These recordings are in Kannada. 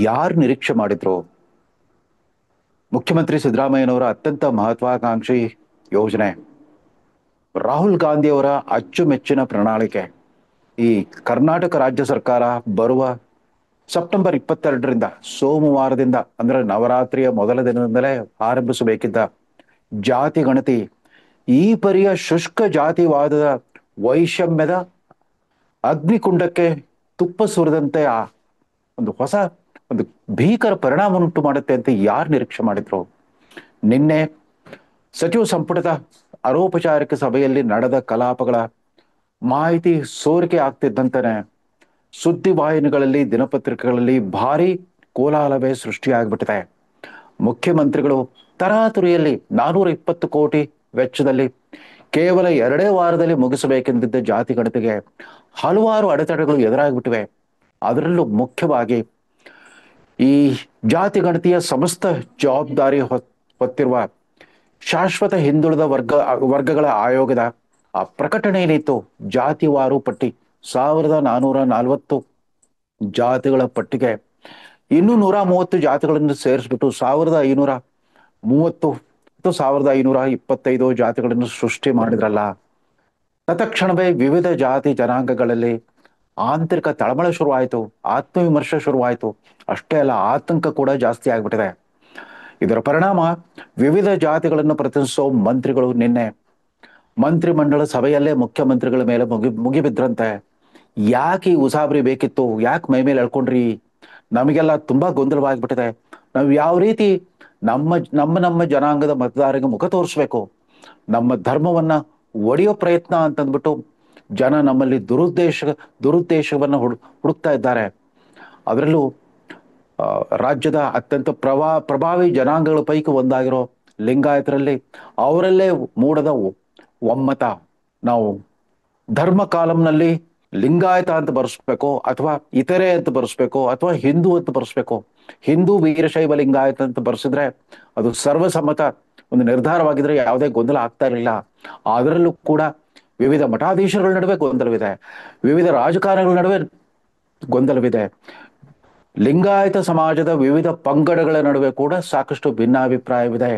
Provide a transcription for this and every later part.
ಯಾರು ನಿರೀಕ್ಷೆ ಮಾಡಿದ್ರು? ಮುಖ್ಯಮಂತ್ರಿ ಸಿದ್ದರಾಮಯ್ಯನವರ ಅತ್ಯಂತ ಮಹತ್ವಾಕಾಂಕ್ಷಿ ಯೋಜನೆ, ರಾಹುಲ್ ಗಾಂಧಿಯವರ ಅಚ್ಚುಮೆಚ್ಚಿನ ಪ್ರಣಾಳಿಕೆ. ಈ ಕರ್ನಾಟಕ ರಾಜ್ಯ ಸರ್ಕಾರ ಬರುವ ಸೆಪ್ಟೆಂಬರ್ 22ರಿಂದ ಸೋಮವಾರದಿಂದ ಅಂದ್ರೆ ನವರಾತ್ರಿಯ ಮೊದಲ ದಿನದಿಂದಲೇ ಆರಂಭಿಸಬೇಕಿದ್ದ ಜಾತಿ ಗಣತಿ ಈ ಪರಿಯ ಶುಷ್ಕ ಜಾತಿವಾದದ ವೈಷಮ್ಯದ ಅಗ್ನಿಕುಂಡಕ್ಕೆ ತುಪ್ಪ ಸುರಿದಂತೆ ಒಂದು ಹೊಸ ಒಂದು ಭೀಕರ ಪರಿಣಾಮ ಉಂಟು ಮಾಡುತ್ತೆ ಅಂತ ಯಾರು ನಿರೀಕ್ಷೆ ಮಾಡಿದ್ರು? ನಿನ್ನೆ ಸಚಿವ ಸಂಪುಟದ ಅನೌಪಚಾರಿಕ ಸಭೆಯಲ್ಲಿ ನಡೆದ ಕಲಾಪಗಳ ಮಾಹಿತಿ ಸೋರಿಕೆ ಆಗ್ತಿದ್ದಂತಾನೆ ಸುದ್ದಿವಾಹಿನಿಗಳಲ್ಲಿ ದಿನಪತ್ರಿಕೆಗಳಲ್ಲಿ ಭಾರಿ ಕೋಲಾಹಲವೇ ಸೃಷ್ಟಿಯಾಗ್ಬಿಟ್ಟಿದೆ. ಮುಖ್ಯಮಂತ್ರಿಗಳು ತರಾತುರಿಯಲ್ಲಿ 420 ಕೋಟಿ ವೆಚ್ಚದಲ್ಲಿ ಕೇವಲ 2 ವಾರದಲ್ಲಿ ಮುಗಿಸಬೇಕೆಂದಿದ್ದ ಜಾತಿ ಗಣತಿಗೆ ಹಲವಾರು ಅಡೆತಡೆಗಳು ಎದುರಾಗ್ಬಿಟ್ಟಿವೆ. ಅದರಲ್ಲೂ ಮುಖ್ಯವಾಗಿ ಈ ಜಾತಿ ಗಣತಿಯ ಸಮಸ್ತ ಜವಾಬ್ದಾರಿ ಹೊತ್ತಿರುವ ಶಾಶ್ವತ ಹಿಂದುಳಿದ ವರ್ಗಗಳ ಆಯೋಗದ ಆ ಪ್ರಕಟಣೆ ಏನಿತ್ತು, ಜಾತಿವಾರು ಪಟ್ಟಿ 1440 ಜಾತಿಗಳ ಪಟ್ಟಿಗೆ ಇನ್ನೂ 130 ಜಾತಿಗಳನ್ನು ಸೇರಿಸ್ಬಿಟ್ಟು 1530 ಅಥವಾ 1525 ಜಾತಿಗಳನ್ನು ಸೃಷ್ಟಿ ಮಾಡಿದ್ರಲ್ಲ. ತತ್ಕ್ಷಣವೇ ವಿವಿಧ ಜಾತಿ ಜನಾಂಗಗಳಲ್ಲಿ ಆಂತರಿಕ ತಳಮಳ ಶುರುವಾಯಿತು, ಆತ್ಮವಿಮರ್ಶೆ ಶುರುವಾಯಿತು. ಅಷ್ಟೇ ಅಲ್ಲ, ಆತಂಕ ಕೂಡ ಜಾಸ್ತಿ ಆಗ್ಬಿಟ್ಟಿದೆ. ಇದರ ಪರಿಣಾಮ ವಿವಿಧ ಜಾತಿಗಳನ್ನು ಪ್ರತಿನಿಧಿಸೋ ಮಂತ್ರಿಗಳು ನಿನ್ನೆ ಮಂತ್ರಿಮಂಡಲ ಸಭೆಯಲ್ಲೇ ಮುಖ್ಯಮಂತ್ರಿಗಳ ಮೇಲೆ ಮುಗಿಬಿದ್ರಂತೆ. ಯಾಕೆ ಈ ಉಸಾಬರಿ ಬೇಕಿತ್ತು? ಯಾಕೆ ಮೈ ಮೇಲೆ ಎಳ್ಕೊಂಡ್ರಿ? ನಮಗೆಲ್ಲ ತುಂಬಾ ಗೊಂದಲವಾಗಿಬಿಟ್ಟಿದೆ. ನಾವು ಯಾವ ರೀತಿ ನಮ್ಮ ನಮ್ಮ ನಮ್ಮ ಜನಾಂಗದ ಮತದಾರರಿಗೆ ಮುಖ ತೋರಿಸ್ಬೇಕು? ನಮ್ಮ ಧರ್ಮವನ್ನ ಒಡೆಯೋ ಪ್ರಯತ್ನ ಅಂತಂದ್ಬಿಟ್ಟು ಜನ ನಮ್ಮಲ್ಲಿ ದುರುದ್ದೇಶವನ್ನ ಹುಡುಕ್ತಾ ಇದ್ದಾರೆ. ಅದರಲ್ಲೂ ರಾಜ್ಯದ ಅತ್ಯಂತ ಪ್ರಭಾವಿ ಜನಾಂಗಗಳ ಪೈಕಿ ಒಂದಾಗಿರೋ ಲಿಂಗಾಯತರಲ್ಲಿ ಅವರಲ್ಲೇ ಮೂಡದ ಒಮ್ಮತ. ನಾವು ಧರ್ಮ ಕಾಲಂನಲ್ಲಿ ಲಿಂಗಾಯತ ಅಂತ ಬರ್ಸ್ಬೇಕು ಅಥವಾ ಇತರೆ ಅಂತ ಬರ್ಸ್ಬೇಕು ಅಥವಾ ಹಿಂದೂ ಅಂತ ಬರ್ಸ್ಬೇಕು. ಹಿಂದೂ ವೀರಶೈವ ಲಿಂಗಾಯತ ಅಂತ ಬರ್ಸಿದ್ರೆ ಅದು ಸರ್ವಸಮ್ಮತ ಒಂದು ನಿರ್ಧಾರವಾಗಿದ್ರೆ ಯಾವುದೇ ಗೊಂದಲ ಆಗ್ತಾ ಇರಲಿಲ್ಲ. ಅದರಲ್ಲೂ ಕೂಡ ವಿವಿಧ ಮಠಾಧೀಶರುಗಳ ನಡುವೆ ಗೊಂದಲವಿದೆ, ವಿವಿಧ ರಾಜಕಾರಣಿಗಳ ನಡುವೆ ಗೊಂದಲವಿದೆ, ಲಿಂಗಾಯತ ಸಮಾಜದ ವಿವಿಧ ಪಂಗಡಗಳ ನಡುವೆ ಕೂಡ ಸಾಕಷ್ಟು ಭಿನ್ನಾಭಿಪ್ರಾಯವಿದೆ.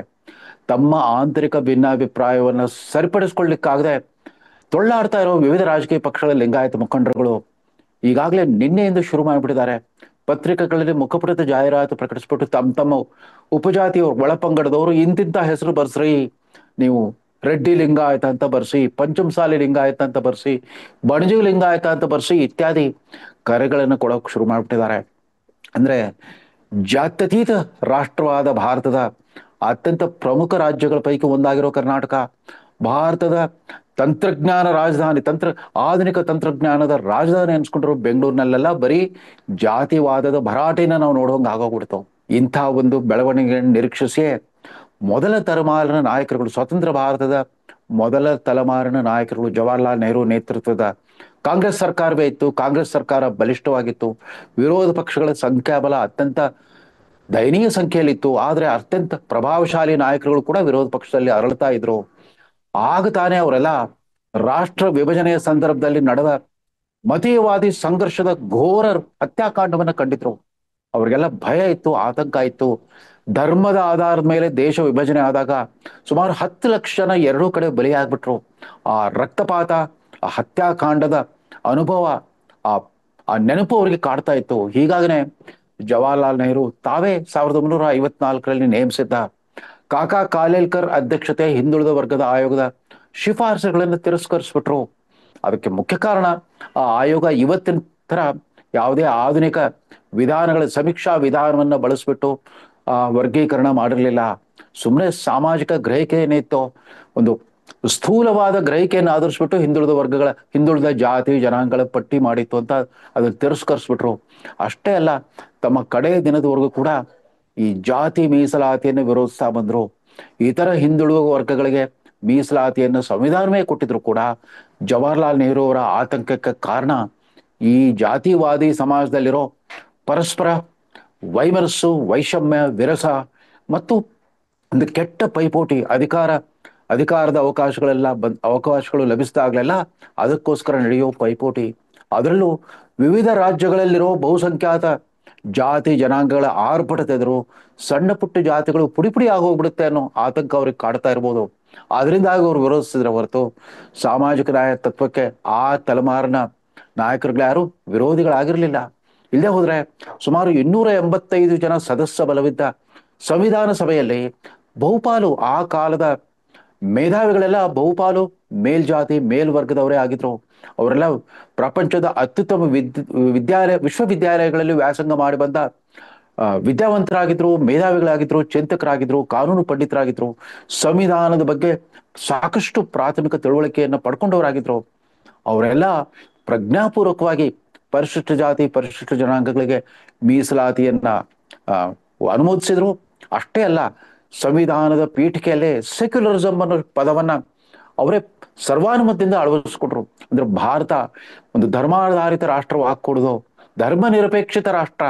ತಮ್ಮ ಆಂತರಿಕ ಭಿನ್ನಾಭಿಪ್ರಾಯವನ್ನು ಸರಿಪಡಿಸ್ಕೊಳ್ಳಿಕ್ಕಾಗದೆ ತೊಳ್ಳಾಡ್ತಾ ಇರೋ ವಿವಿಧ ರಾಜಕೀಯ ಪಕ್ಷಗಳ ಲಿಂಗಾಯತ ಮುಖಂಡರುಗಳು ಈಗಾಗಲೇ ನಿನ್ನೆಯಿಂದ ಶುರು ಮಾಡಿಬಿಟ್ಟಿದ್ದಾರೆ. ಪತ್ರಿಕೆಗಳಲ್ಲಿ ಮುಖಪುಟದ ಜಾಹೀರಾತು ಪ್ರಕಟಿಸ್ಬಿಟ್ಟು ತಮ್ಮ ಉಪಜಾತಿಯ ಒಳಪಂಗಡದವರು ಇಂತಿಂತ ಹೆಸರು ಬರ್ಸ್ರಿ, ನೀವು ರೆಡ್ಡಿ ಲಿಂಗಾಯತ ಅಂತ ಬರ್ಸಿ, ಪಂಚಮಸಾಲಿ ಲಿಂಗಾಯತ ಅಂತ ಬರ್ಸಿ, ಬಣಜಿ ಲಿಂಗಾಯತ ಅಂತ ಬರ್ಸಿ ಇತ್ಯಾದಿ ಕರೆಗಳನ್ನು ಕೊಡೋಕೆ ಶುರು ಮಾಡಿಬಿಟ್ಟಿದ್ದಾರೆ. ಅಂದ್ರೆ ಜಾತ್ಯತೀತ ರಾಷ್ಟ್ರವಾದ ಭಾರತದ ಅತ್ಯಂತ ಪ್ರಮುಖ ರಾಜ್ಯಗಳ ಪೈಕಿ ಒಂದಾಗಿರೋ ಕರ್ನಾಟಕ, ಭಾರತದ ತಂತ್ರಜ್ಞಾನ ರಾಜಧಾನಿ, ಆಧುನಿಕ ತಂತ್ರಜ್ಞಾನದ ರಾಜಧಾನಿ ಅನ್ಸ್ಕೊಂಡ್ರು ಬೆಂಗಳೂರಿನಲ್ಲೆಲ್ಲ ಬರೀ ಜಾತಿವಾದದ ಭರಾಟೆನ ನಾವು ನೋಡೋಂಗೆ ಆಗೋಗ್ಬಿಡ್ತು. ಇಂಥ ಒಂದು ಬೆಳವಣಿಗೆ ನಿರೀಕ್ಷಿಸಿಯೇ ಮೊದಲ ತಲೆಮಾರಿನ ನಾಯಕರುಗಳು, ಸ್ವತಂತ್ರ ಭಾರತದ ಮೊದಲ ತಲೆಮಾರಿನ ನಾಯಕರುಗಳು ಜವಾಹರ್ಲಾಲ್ ನೆಹರು ನೇತೃತ್ವದ ಕಾಂಗ್ರೆಸ್ ಸರ್ಕಾರವೇ ಇತ್ತು. ಕಾಂಗ್ರೆಸ್ ಸರ್ಕಾರ ಬಲಿಷ್ಠವಾಗಿತ್ತು, ವಿರೋಧ ಪಕ್ಷಗಳ ಸಂಖ್ಯಾಬಲ ಅತ್ಯಂತ ದಯನೀಯ ಸಂಖ್ಯೆಯಲ್ಲಿತ್ತು. ಆದ್ರೆ ಅತ್ಯಂತ ಪ್ರಭಾವಶಾಲಿ ನಾಯಕರುಗಳು ಕೂಡ ವಿರೋಧ ಪಕ್ಷದಲ್ಲಿ ಅರಳ್ತಾ ಇದ್ರು. ಆಗ ತಾನೇ ಅವರೆಲ್ಲ ರಾಷ್ಟ್ರ ವಿಭಜನೆಯ ಸಂದರ್ಭದಲ್ಲಿ ನಡೆದ ಮತೀಯವಾದಿ ಸಂಘರ್ಷದ ಘೋರ ಹತ್ಯಾಕಾಂಡವನ್ನ ಕಂಡಿದ್ರು. ಅವ್ರಿಗೆಲ್ಲ ಭಯ ಇತ್ತು, ಆತಂಕ ಇತ್ತು. ಧರ್ಮದ ಆಧಾರದ ಮೇಲೆ ದೇಶ ವಿಭಜನೆ ಆದಾಗ ಸುಮಾರು 10 ಲಕ್ಷ ಜನ ಎರಡೂ ಕಡೆ ಬಲಿಯಾಗ್ಬಿಟ್ರು. ಆ ರಕ್ತಪಾತ, ಆ ಹತ್ಯಾಕಾಂಡದ ಅನುಭವ, ಆ ನೆನಪು ಅವರಿಗೆ ಕಾಡ್ತಾ ಇತ್ತು. ಹೀಗಾಗಿನೇ ಜವಾಹರ್ಲಾಲ್ ನೆಹರು ತಾವೇ 1954ರಲ್ಲಿ ನೇಮಿಸಿದ್ದ ಕಾಕಾ ಕಾಲೇಲ್ಕರ್ ಅಧ್ಯಕ್ಷತೆ ಹಿಂದುಳಿದ ವರ್ಗದ ಆಯೋಗದ ಶಿಫಾರಸುಗಳನ್ನು ತಿರಸ್ಕರಿಸ್ಬಿಟ್ರು. ಅದಕ್ಕೆ ಮುಖ್ಯ ಕಾರಣ ಆ ಆಯೋಗ ಇವತ್ತಿನ ತರ ಯಾವುದೇ ಆಧುನಿಕ ವಿಧಾನಗಳ ಸಮೀಕ್ಷಾ ವಿಧಾನವನ್ನ ಬಳಸ್ಬಿಟ್ಟು ವರ್ಗೀಕರಣ ಮಾಡಿರ್ಲಿಲ್ಲ. ಸುಮ್ಮನೆ ಸಾಮಾಜಿಕ ಗ್ರಹಿಕೆ ಏನಿತ್ತೋ ಒಂದು ಸ್ಥೂಲವಾದ ಗ್ರಹಿಕೆಯನ್ನು ಆಧರಿಸ್ಬಿಟ್ಟು ಹಿಂದುಳಿದ ಜಾತಿ ಜನಾಂಗಗಳ ಪಟ್ಟಿ ಮಾಡಿತ್ತು ಅಂತ ಅದನ್ನ ತಿರಸ್ಕರಿಸ್ಬಿಟ್ರು. ಅಷ್ಟೇ ಅಲ್ಲ, ತಮ್ಮ ಕಡೆ ದಿನದವರೆಗೂ ಕೂಡ ಈ ಜಾತಿ ಮೀಸಲಾತಿಯನ್ನು ವಿರೋಧಿಸ್ತಾ ಬಂದ್ರು. ಇತರ ಹಿಂದುಳಿದ ವರ್ಗಗಳಿಗೆ ಮೀಸಲಾತಿಯನ್ನು ಸಂವಿಧಾನವೇ ಕೊಟ್ಟಿದ್ರು ಕೂಡ ಜವಾಹರ್ಲಾಲ್ ನೆಹರು ಅವರ ಆತಂಕಕ್ಕೆ ಕಾರಣ ಈ ಜಾತಿವಾದಿ ಸಮಾಜದಲ್ಲಿರೋ ಪರಸ್ಪರ ವೈಮನಸ್ಸು, ವೈಷಮ್ಯ, ವಿರಸ ಮತ್ತು ಒಂದು ಕೆಟ್ಟ ಪೈಪೋಟಿ. ಅಧಿಕಾರದ ಅವಕಾಶಗಳು ಲಭಿಸಿದಾಗಲೆಲ್ಲ ಅದಕ್ಕೋಸ್ಕರ ನಡೆಯೋ ಪೈಪೋಟಿ. ಅದರಲ್ಲೂ ವಿವಿಧ ರಾಜ್ಯಗಳಲ್ಲಿರೋ ಬಹುಸಂಖ್ಯಾತ ಜಾತಿ ಜನಾಂಗಗಳ ಆರ್ಭಟತೆದ್ರು ಸಣ್ಣ ಪುಟ್ಟ ಜಾತಿಗಳು ಪುಡಿ ಪುಡಿ ಆಗೋಗ್ಬಿಡುತ್ತೆ ಅನ್ನೋ ಆತಂಕ ಅವ್ರಿಗೆ ಕಾಡ್ತಾ ಇರ್ಬೋದು. ಅದರಿಂದಾಗಿ ಅವ್ರು ವಿರೋಧಿಸಿದ್ರೆ ಹೊರತು ಸಾಮಾಜಿಕ ನ್ಯಾಯ ತತ್ವಕ್ಕೆ ಆ ತಲೆಮಾರಿನ ನಾಯಕರುಗಳು ಯಾರು ವಿರೋಧಿಗಳಾಗಿರ್ಲಿಲ್ಲ. ಇಲ್ಲದೆ ಹೋದ್ರೆ ಸುಮಾರು 285 ಜನ ಸದಸ್ಯ ಬಲವಿದ್ದ ಸಂವಿಧಾನ ಸಭೆಯಲ್ಲಿ ಬಹುಪಾಲು ಆ ಕಾಲದ ಮೇಧಾವಿಗಳೆಲ್ಲ ಬಹುಪಾಲು ಮೇಲ್ಜಾತಿ ಮೇಲ್ವರ್ಗದವರೇ ಆಗಿದ್ರು. ಅವರೆಲ್ಲ ಪ್ರಪಂಚದ ಅತ್ಯುತ್ತಮ ವಿಶ್ವವಿದ್ಯಾಲಯಗಳಲ್ಲಿ ವ್ಯಾಸಂಗ ಮಾಡಿ ಬಂದ ವಿದ್ಯಾವಂತರಾಗಿದ್ರು, ಮೇಧಾವಿಗಳಾಗಿದ್ರು, ಚಿಂತಕರಾಗಿದ್ರು, ಕಾನೂನು ಪಂಡಿತರಾಗಿದ್ರು, ಸಂವಿಧಾನದ ಬಗ್ಗೆ ಸಾಕಷ್ಟು ಪ್ರಾಥಮಿಕ ತಿಳುವಳಿಕೆಯನ್ನು ಪಡ್ಕೊಂಡವರಾಗಿದ್ರು. ಅವರೆಲ್ಲ ಪ್ರಜ್ಞಾಪೂರ್ವಕವಾಗಿ ಪರಿಶಿಷ್ಟ ಜಾತಿ ಪರಿಶಿಷ್ಟ ಜನಾಂಗಗಳಿಗೆ ಮೀಸಲಾತಿಯನ್ನ ಅನುಮೋದಿಸಿದ್ರು. ಅಷ್ಟೇ ಅಲ್ಲ, ಸಂವಿಧಾನದ ಪೀಠಿಕೆಯಲ್ಲೇ ಸೆಕ್ಯುಲರಿಸಮ್ ಅನ್ನೋ ಪದವನ್ನ ಅವರೇ ಸರ್ವಾನುಮತದಿಂದ ಅಳವಡಿಸ್ಕೊಟ್ರು. ಅಂದ್ರೆ ಭಾರತ ಒಂದು ಧರ್ಮಾಧಾರಿತ ರಾಷ್ಟ್ರವಾಗ್ಕೊಡುದು, ಧರ್ಮ ನಿರಪೇಕ್ಷಿತ ರಾಷ್ಟ್ರ,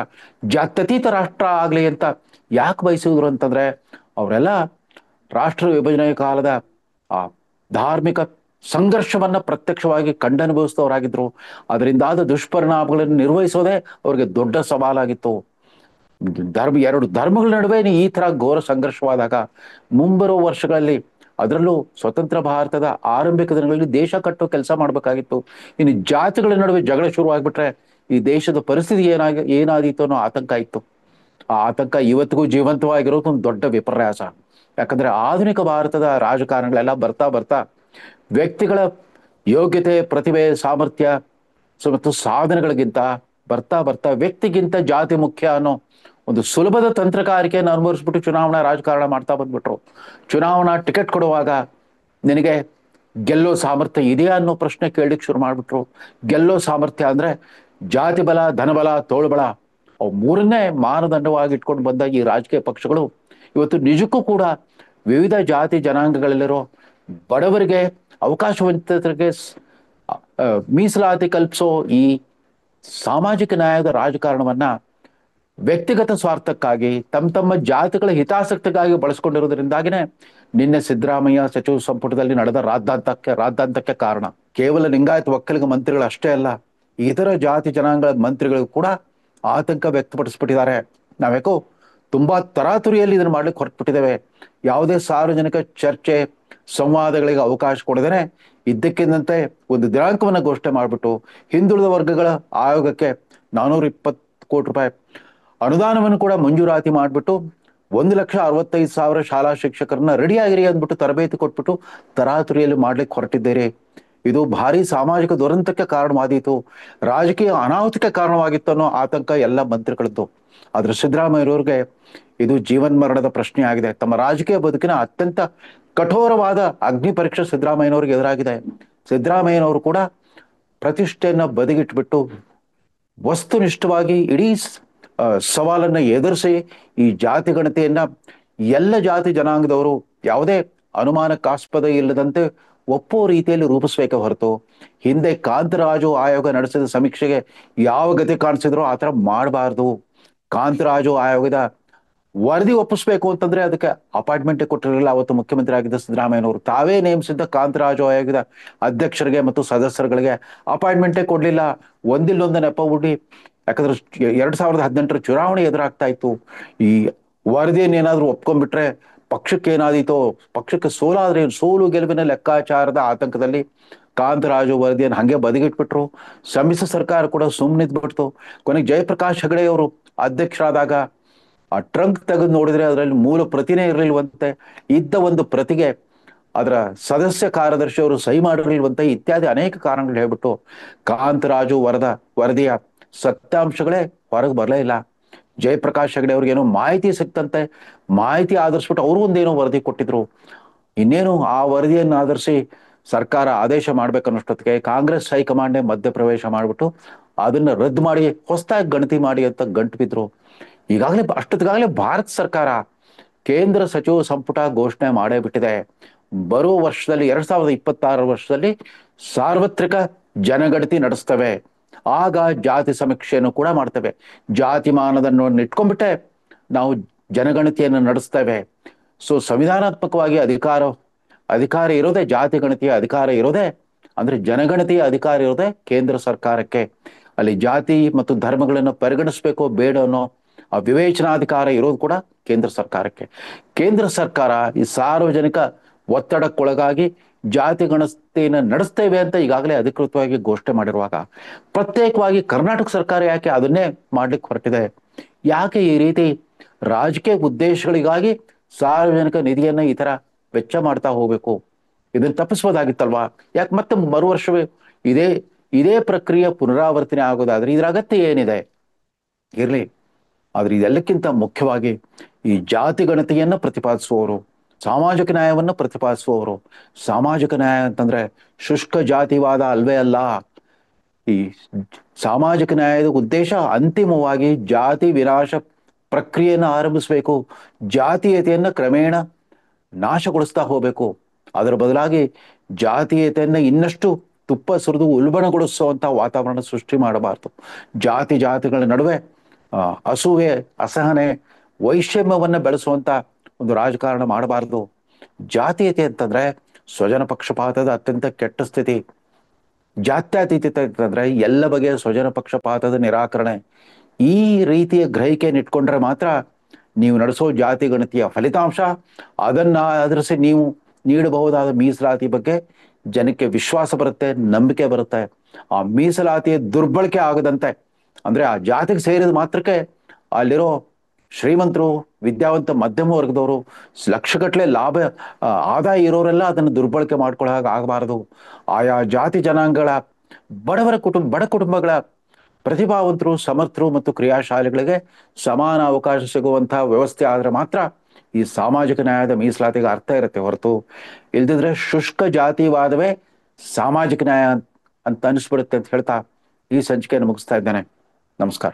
ಜಾತ್ಯತೀತ ರಾಷ್ಟ್ರ ಆಗ್ಲಿ ಅಂತ ಯಾಕೆ ಬಯಸಿದ್ರು ಅಂತಂದ್ರೆ ಅವರೆಲ್ಲ ರಾಷ್ಟ್ರ ವಿಭಜನೆಯ ಕಾಲದ ಆ ಧಾರ್ಮಿಕ ಸಂಘರ್ಷವನ್ನ ಪ್ರತ್ಯಕ್ಷವಾಗಿ ಕಂಡನುಭವಿಸಿದವರಾಗಿದ್ರು. ಅದರಿಂದಾದ ದುಷ್ಪರಿಣಾಮಗಳನ್ನು ನಿರ್ವಹಿಸೋದೇ ಅವ್ರಿಗೆ ದೊಡ್ಡ ಸವಾಲಾಗಿತ್ತು. ಎರಡು ಧರ್ಮಗಳ ನಡುವೆ ಈ ತರ ಘೋರ ಸಂಘರ್ಷವಾದಾಗ ಮುಂಬರುವ ವರ್ಷಗಳಲ್ಲಿ, ಅದರಲ್ಲೂ ಸ್ವತಂತ್ರ ಭಾರತದ ಆರಂಭಿಕ ದಿನಗಳಲ್ಲಿ ದೇಶ ಕಟ್ಟೋ ಕೆಲಸ ಮಾಡ್ಬೇಕಾಗಿತ್ತು. ಇನ್ನು ಜಾತಿಗಳ ನಡುವೆ ಜಗಳ ಶುರುವಾಗ್ಬಿಟ್ರೆ ಈ ದೇಶದ ಪರಿಸ್ಥಿತಿ ಏನಾದೀತು ಅನ್ನೋ ಆತಂಕ ಇತ್ತು. ಆ ಆತಂಕ ಇವತ್ತಿಗೂ ಜೀವಂತವಾಗಿರೋದು ಒಂದು ದೊಡ್ಡ ವಿಪರ್ಯಾಸ. ಯಾಕಂದ್ರೆ ಆಧುನಿಕ ಭಾರತದ ರಾಜಕಾರಣಗಳೆಲ್ಲ ಬರ್ತಾ ಬರ್ತಾ ವ್ಯಕ್ತಿಗಳ ಯೋಗ್ಯತೆ, ಪ್ರತಿಭೆ, ಸಾಮರ್ಥ್ಯ ಮತ್ತು ಸಾಧನೆಗಳಿಗಿಂತ ಬರ್ತಾ ಬರ್ತಾ ವ್ಯಕ್ತಿಗಿಂತ ಜಾತಿ ಮುಖ್ಯ ಅನ್ನೋ ಒಂದು ಸುಲಭದ ತಂತ್ರಗಾರಿಕೆಯನ್ನು ಅನುಭವಿಸ್ಬಿಟ್ಟು ಚುನಾವಣಾ ರಾಜಕಾರಣ ಮಾಡ್ತಾ ಬಂದ್ಬಿಟ್ರು. ಚುನಾವಣಾ ಟಿಕೆಟ್ ಕೊಡುವಾಗ ನಿನಗೆ ಗೆಲ್ಲೋ ಸಾಮರ್ಥ್ಯ ಇದೆಯಾ ಅನ್ನೋ ಪ್ರಶ್ನೆ ಕೇಳಲಿಕ್ಕೆ ಶುರು ಮಾಡ್ಬಿಟ್ರು. ಗೆಲ್ಲೋ ಸಾಮರ್ಥ್ಯ ಅಂದ್ರೆ ಜಾತಿ ಬಲ, ಧನಬಲ, ತೋಳ್ಬಲ, ಅವು ಮೂರನ್ನೇ ಮಾನದಂಡವಾಗಿ ಇಟ್ಕೊಂಡು ಬಂದ ಈ ರಾಜಕೀಯ ಪಕ್ಷಗಳು ಇವತ್ತು ನಿಜಕ್ಕೂ ಕೂಡ ವಿವಿಧ ಜಾತಿ ಜನಾಂಗಗಳಲ್ಲಿರೋ ಬಡವರಿಗೆ, ಅವಕಾಶವಂತರಿಗೆ ಮೀಸಲಾತಿ ಕಲ್ಪಿಸೋ ಈ ಸಾಮಾಜಿಕ ನ್ಯಾಯದ ರಾಜಕಾರಣವನ್ನ ವ್ಯಕ್ತಿಗತ ಸ್ವಾರ್ಥಕ್ಕಾಗಿ, ತಮ್ಮ ತಮ್ಮ ಜಾತಿಗಳ ಹಿತಾಸಕ್ತಿಗಾಗಿ ಬಳಸ್ಕೊಂಡಿರೋದ್ರಿಂದಾಗಿನೇ ನಿನ್ನೆ ಸಿದ್ದರಾಮಯ್ಯ ಸಚಿವ ಸಂಪುಟದಲ್ಲಿ ನಡೆದ ರಾದ್ದಾಂತಕ್ಕೆ ಕಾರಣ. ಕೇವಲ ಲಿಂಗಾಯತ ಒಕ್ಕಲಿಗ ಮಂತ್ರಿಗಳು ಅಷ್ಟೇ ಅಲ್ಲ, ಇತರ ಜಾತಿ ಜನಾಂಗಗಳ ಮಂತ್ರಿಗಳು ಕೂಡ ಆತಂಕ ವ್ಯಕ್ತಪಡಿಸ್ಬಿಟ್ಟಿದ್ದಾರೆ. ನಾವ್ಯಾಕೋ ತುಂಬಾ ತರಾತುರಿಯಲ್ಲಿ ಇದನ್ನು ಮಾಡ್ಲಿಕ್ಕೆ ಹೊರಟ್ಬಿಟ್ಟಿದ್ದೇವೆ. ಯಾವುದೇ ಸಾರ್ವಜನಿಕ ಚರ್ಚೆ, ಸಂವಾದಗಳಿಗೆ ಅವಕಾಶ ಕೊಡದೇನೆ ಇದ್ದಕ್ಕಿದ್ದಂತೆ ಒಂದು ದಿನಾಂಕವನ್ನ ಘೋಷಣೆ ಮಾಡಿಬಿಟ್ಟು ಹಿಂದುಳಿದ ವರ್ಗಗಳ ಆಯೋಗಕ್ಕೆ 420 ಕೋಟಿ ರೂಪಾಯಿ ಅನುದಾನವನ್ನು ಕೂಡ ಮಂಜೂರಾತಿ ಮಾಡಿಬಿಟ್ಟು 1,65,000 ಶಾಲಾ ಶಿಕ್ಷಕರನ್ನ ರೆಡಿಯಾಗಿರಿ ಅಂದ್ಬಿಟ್ಟು ತರಬೇತಿ ಕೊಟ್ಬಿಟ್ಟು ತರಾತುರಿಯಲ್ಲಿ ಮಾಡ್ಲಿಕ್ಕೆ ಹೊರಟಿದ್ದೀರಿ. ಇದು ಭಾರಿ ಸಾಮಾಜಿಕ ದುರಂತಕ್ಕೆ ಕಾರಣವಾದೀತು, ರಾಜಕೀಯ ಅನಾಹುತಕ್ಕೆ ಕಾರಣವಾಗಿತ್ತು ಅನ್ನೋ ಆತಂಕ ಎಲ್ಲ ಮಂತ್ರಿಗಳದ್ದು. ಆದ್ರೆ ಸಿದ್ದರಾಮಯ್ಯವ್ರಿಗೆ ಇದು ಜೀವನ್ಮರಣದ ಪ್ರಶ್ನೆ ಆಗಿದೆ. ತಮ್ಮ ರಾಜಕೀಯ ಬದುಕಿನ ಅತ್ಯಂತ ಕಠೋರವಾದ ಅಗ್ನಿ ಪರೀಕ್ಷೆ ಸಿದ್ದರಾಮಯ್ಯನವ್ರಿಗೆ ಎದುರಾಗಿದೆ. ಸಿದ್ದರಾಮಯ್ಯನವರು ಕೂಡ ಪ್ರತಿಷ್ಠೆಯನ್ನ ಬದಿಗಿಟ್ಬಿಟ್ಟು ವಸ್ತುನಿಷ್ಠವಾಗಿ ಇಡೀ ಸವಾಲನ್ನ ಎದುರಿಸಿ ಈ ಜಾತಿ ಗಣತಿಯನ್ನ ಎಲ್ಲ ಜಾತಿ ಜನಾಂಗದವರು ಯಾವುದೇ ಅನುಮಾನಕ್ಕಾಸ್ಪದ ಇಲ್ಲದಂತೆ ಒಪ್ಪೋ ರೀತಿಯಲ್ಲಿ ರೂಪಿಸ್ಬೇಕೆ ಹೊರತು ಹಿಂದೆ ಕಾಂತರಾಜು ಆಯೋಗ ನಡೆಸಿದ ಸಮೀಕ್ಷೆಗೆ ಯಾವ ಗತಿ ಕಾಣಿಸಿದ್ರೋ ಆ ಥರ ಮಾಡಬಾರ್ದು. ಕಾಂತರಾಜು ಆಯೋಗದ ವರದಿ ಒಪ್ಪಿಸ್ಬೇಕು ಅಂತಂದ್ರೆ ಅದಕ್ಕೆ ಅಪಾಯಿಂಟ್ಮೆಂಟ್ ಕೊಟ್ಟಿರಲಿಲ್ಲ ಅವತ್ತು ಮುಖ್ಯಮಂತ್ರಿ ಆಗಿದ್ದ ಸಿದ್ದರಾಮಯ್ಯನವರು. ತಾವೇ ನೇಮಿಸಿದ್ದ ಕಾಂತರಾಜು ಆಯೋಗದ ಅಧ್ಯಕ್ಷರಿಗೆ ಮತ್ತು ಸದಸ್ಯರುಗಳಿಗೆ ಅಪಾಯಿಂಟ್ಮೆಂಟೇ ಕೊಡ್ಲಿಲ್ಲ. ಒಂದಿಲ್ಲೊಂದು ನೆಪ ಹುಡಿ. ಯಾಕಂದ್ರೆ 2018 ಚುನಾವಣೆ ಎದುರಾಗ್ತಾ ಇತ್ತು. ಈ ವರದಿಯನ್ನು ಏನಾದ್ರೂ ಒಪ್ಕೊಂಡ್ಬಿಟ್ರೆ ಪಕ್ಷಕ್ಕೆ ಏನಾದೀತೋ, ಪಕ್ಷಕ್ಕೆ ಸೋಲಾದ್ರೆ ಸೋಲು ಗೆಲುವಿನ ಲೆಕ್ಕಾಚಾರದ ಆತಂಕದಲ್ಲಿ ಕಾಂತರಾಜು ವರದಿಯನ್ನು ಹಂಗೆ ಬದಿಗಿಟ್ಬಿಟ್ರು. ಸಮ್ಮಿಶ್ರ ಸರ್ಕಾರ ಕೂಡ ಸುಮ್ಮನಿದ್ಬಿಡ್ತು. ಕೊನೆಗೆ ಜಯಪ್ರಕಾಶ್ ಹೆಗಡೆ ಅವರು ಅಧ್ಯಕ್ಷರಾದಾಗ ಆ ಟ್ರಂಕ್ ತೆಗೆದು ನೋಡಿದ್ರೆ ಅದರಲ್ಲಿ ಮೂಲ ಪ್ರತಿನೇ ಇರಲಿಲ್ವಂತೆ. ಇದ್ದ ಒಂದು ಪ್ರತಿಗೆ ಅದರ ಸದಸ್ಯ ಕಾರ್ಯದರ್ಶಿ ಅವರು ಸಹಿ ಮಾಡಿರಲಿಲ್ವಂತೆ. ಇತ್ಯಾದಿ ಅನೇಕ ಕಾರಣಗಳು ಹೇಳ್ಬಿಟ್ಟು ಕಾಂತರಾಜು ವರದಿಯ ಸತ್ಯಾಂಶಗಳೇ ಹೊರಗೆ ಬರಲೇ ಇಲ್ಲ. ಜಯಪ್ರಕಾಶ್ ಹೆಗಡೆ ಅವ್ರಿಗೇನೋ ಮಾಹಿತಿ ಸಿಕ್ತಂತೆ, ಮಾಹಿತಿ ಆಧರಿಸ್ಬಿಟ್ಟು ಅವರು ಒಂದೇನೋ ವರದಿ ಕೊಟ್ಟಿದ್ರು. ಇನ್ನೇನು ಆ ವರದಿಯನ್ನು ಆಧರಿಸಿ ಸರ್ಕಾರ ಆದೇಶ ಮಾಡ್ಬೇಕನ್ನೋಷ್ಟೊತ್ತಿಗೆ ಕಾಂಗ್ರೆಸ್ ಹೈಕಮಾಂಡೇ ಮಧ್ಯಪ್ರವೇಶ ಮಾಡಿಬಿಟ್ಟು ಅದನ್ನ ರದ್ದು ಮಾಡಿ ಹೊಸದಾಗಿ ಗಣತಿ ಮಾಡಿ ಅಂತ ಗಂಟು ಬಿದ್ರು. ಅಷ್ಟೊತ್ತಿಗಾಗಲೇ ಭಾರತ ಸರ್ಕಾರ ಕೇಂದ್ರ ಸಚಿವ ಸಂಪುಟ ಘೋಷಣೆ ಮಾಡೇ ಬಿಟ್ಟಿದೆ. ಬರುವ ವರ್ಷದಲ್ಲಿ 2026 ವರ್ಷದಲ್ಲಿ ಸಾರ್ವತ್ರಿಕ ಜನಗಣತಿ ನಡೆಸ್ತವೆ. ಆಗ ಜಾತಿ ಸಮೀಕ್ಷೆಯನ್ನು ಕೂಡ ಮಾಡ್ತೇವೆ. ಜಾತಿ ಮಾನದಂಡವನ್ನು ಇಟ್ಕೊಂಡ್ಬಿಟ್ಟೆ ನಾವು ಜನಗಣತಿಯನ್ನು ನಡೆಸ್ತೇವೆ. ಸೊ ಸಂವಿಧಾನಾತ್ಮಕವಾಗಿ ಅಧಿಕಾರ ಇರೋದೇ, ಜಾತಿ ಗಣತಿಯ ಅಧಿಕಾರ ಇರೋದೇ, ಅಂದ್ರೆ ಜನಗಣತಿಯ ಅಧಿಕಾರ ಇರೋದೇ ಕೇಂದ್ರ ಸರ್ಕಾರಕ್ಕೆ. ಅಲ್ಲಿ ಜಾತಿ ಮತ್ತು ಧರ್ಮಗಳನ್ನು ಪರಿಗಣಿಸಬೇಕೋ ಬೇಡ ಅನ್ನೋ ಆ ವಿವೇಚನಾಧಿಕಾರ ಇರೋದು ಕೂಡ ಕೇಂದ್ರ ಸರ್ಕಾರಕ್ಕೆ. ಕೇಂದ್ರ ಸರ್ಕಾರ ಈ ಸಾರ್ವಜನಿಕ ಒತ್ತಡಕ್ಕೊಳಗಾಗಿ ಜಾತಿ ಗಣತಿಯನ್ನು ನಡೆಸ್ತೇವೆ ಅಂತ ಈಗಾಗಲೇ ಅಧಿಕೃತವಾಗಿ ಘೋಷಣೆ ಮಾಡಿರುವಾಗ ಪ್ರತ್ಯೇಕವಾಗಿ ಕರ್ನಾಟಕ ಸರ್ಕಾರ ಯಾಕೆ ಅದನ್ನೇ ಮಾಡ್ಲಿಕ್ಕೆ ಹೊರಟಿದೆ? ಯಾಕೆ ಈ ರೀತಿ ರಾಜಕೀಯ ಉದ್ದೇಶಗಳಿಗಾಗಿ ಸಾರ್ವಜನಿಕ ನಿಧಿಯನ್ನ ಈ ತರ ವೆಚ್ಚ ಮಾಡ್ತಾ ಹೋಗ್ಬೇಕು? ಇದನ್ನ ತಪ್ಪಿಸ್ಬೋದಾಗಿತ್ತಲ್ವಾ? ಯಾಕೆ ಮತ್ತೆ ಮರು ವರ್ಷವೇ ಇದೇ ಇದೇ ಪ್ರಕ್ರಿಯೆ ಪುನರಾವರ್ತನೆ ಆಗೋದಾದ್ರೆ ಇದರ ಅಗತ್ಯ ಏನಿದೆ? ಇರ್ಲಿ. ಆದ್ರೆ ಇದೆಲ್ಲಕ್ಕಿಂತ ಮುಖ್ಯವಾಗಿ ಈ ಜಾತಿ ಗಣತಿಯನ್ನು ಪ್ರತಿಪಾದಿಸುವವರು, ಸಾಮಾಜಿಕ ನ್ಯಾಯವನ್ನು ಪ್ರತಿಪಾದಿಸುವವರು, ಸಾಮಾಜಿಕ ನ್ಯಾಯ ಅಂತಂದ್ರೆ ಶುಷ್ಕ ಜಾತಿವಾದ ಅಲ್ವೇ ಅಲ್ಲ. ಈ ಸಾಮಾಜಿಕ ನ್ಯಾಯದ ಉದ್ದೇಶ ಅಂತಿಮವಾಗಿ ಜಾತಿ ವಿನಾಶ ಪ್ರಕ್ರಿಯೆಯನ್ನು ಆರಂಭಿಸಬೇಕು, ಜಾತೀಯತೆಯನ್ನು ಕ್ರಮೇಣ ನಾಶಗೊಳಿಸ್ತಾ ಹೋಗಬೇಕು. ಅದರ ಬದಲಾಗಿ ಜಾತೀಯತೆಯನ್ನು ಇನ್ನಷ್ಟು ತುಪ್ಪ ಸುರಿದು ಉಲ್ಬಣಗೊಳಿಸುವಂತ ವಾತಾವರಣ ಸೃಷ್ಟಿ ಮಾಡಬಾರ್ದು. ಜಾತಿಗಳ ನಡುವೆ ಅಸೂಯೆ, ಅಸಹನೆ, ವೈಷಮ್ಯವನ್ನ ಬೆಳೆಸುವಂತ ಒಂದು ರಾಜಕಾರಣ ಮಾಡಬಾರದು. ಜಾತೀಯತೆ ಅಂತಂದ್ರೆ ಸ್ವಜನ ಪಕ್ಷಪಾತದ ಅತ್ಯಂತ ಕೆಟ್ಟ ಸ್ಥಿತಿ. ಜಾತ್ಯತೀತತೆ ಅಂತಂದ್ರೆ ಎಲ್ಲ ಬಗೆಯ ಸ್ವಜನ ಪಕ್ಷಪಾತದ ನಿರಾಕರಣೆ. ಈ ರೀತಿಯ ಗ್ರಹಿಕೆಯನ್ನು ಇಟ್ಕೊಂಡ್ರೆ ಮಾತ್ರ ನೀವು ನಡೆಸೋ ಜಾತಿ ಗಣತಿಯ ಫಲಿತಾಂಶ, ಅದನ್ನ ಆಧರಿಸಿ ನೀವು ನೀಡಬಹುದಾದ ಮೀಸಲಾತಿ ಬಗ್ಗೆ ಜನಕ್ಕೆ ವಿಶ್ವಾಸ ಬರುತ್ತೆ, ನಂಬಿಕೆ ಬರುತ್ತೆ. ಆ ಮೀಸಲಾತಿಯ ದುರ್ಬಳಕೆ ಆಗದಂತೆ, ಅಂದ್ರೆ ಆ ಜಾತಿಗೆ ಸೇರಿದ ಮಾತ್ರಕ್ಕೆ ಅಲ್ಲಿರೋ ಶ್ರೀಮಂತರು, ವಿದ್ಯಾವಂತ ಮಧ್ಯಮ ವರ್ಗದವರು, ಲಕ್ಷಗಟ್ಟಲೆ ಲಾಭ ಆದಾಯ ಇರೋರೆಲ್ಲ ಅದನ್ನು ದುರ್ಬಳಕೆ ಮಾಡ್ಕೊಳ್ಳೋ ಹಾಗೆ ಆಗಬಾರದು. ಆಯಾ ಜಾತಿ ಜನಾಂಗಗಳ ಬಡ ಕುಟುಂಬಗಳ ಪ್ರತಿಭಾವಂತರು, ಸಮರ್ಥರು ಮತ್ತು ಕ್ರಿಯಾಶಾಲಿಗಳಿಗೆ ಸಮಾನ ಅವಕಾಶ ಸಿಗುವಂತಹ ವ್ಯವಸ್ಥೆ ಆದ್ರೆ ಮಾತ್ರ ಈ ಸಾಮಾಜಿಕ ನ್ಯಾಯದ ಮೀಸಲಾತಿಗೆ ಅರ್ಥ ಇರುತ್ತೆ. ಹೊರತು ಇಲ್ದಿದ್ರೆ ಶುಷ್ಕ ಜಾತಿವಾದವೇ ಸಾಮಾಜಿಕ ನ್ಯಾಯ ಅಂತ ಅನಿಸ್ಬಿಡುತ್ತೆ ಅಂತ ಹೇಳ್ತಾ ಈ ಸಂಚಿಕೆಯನ್ನು ಮುಗಿಸ್ತಾ ಇದ್ದೇನೆ. ನಮಸ್ಕಾರ.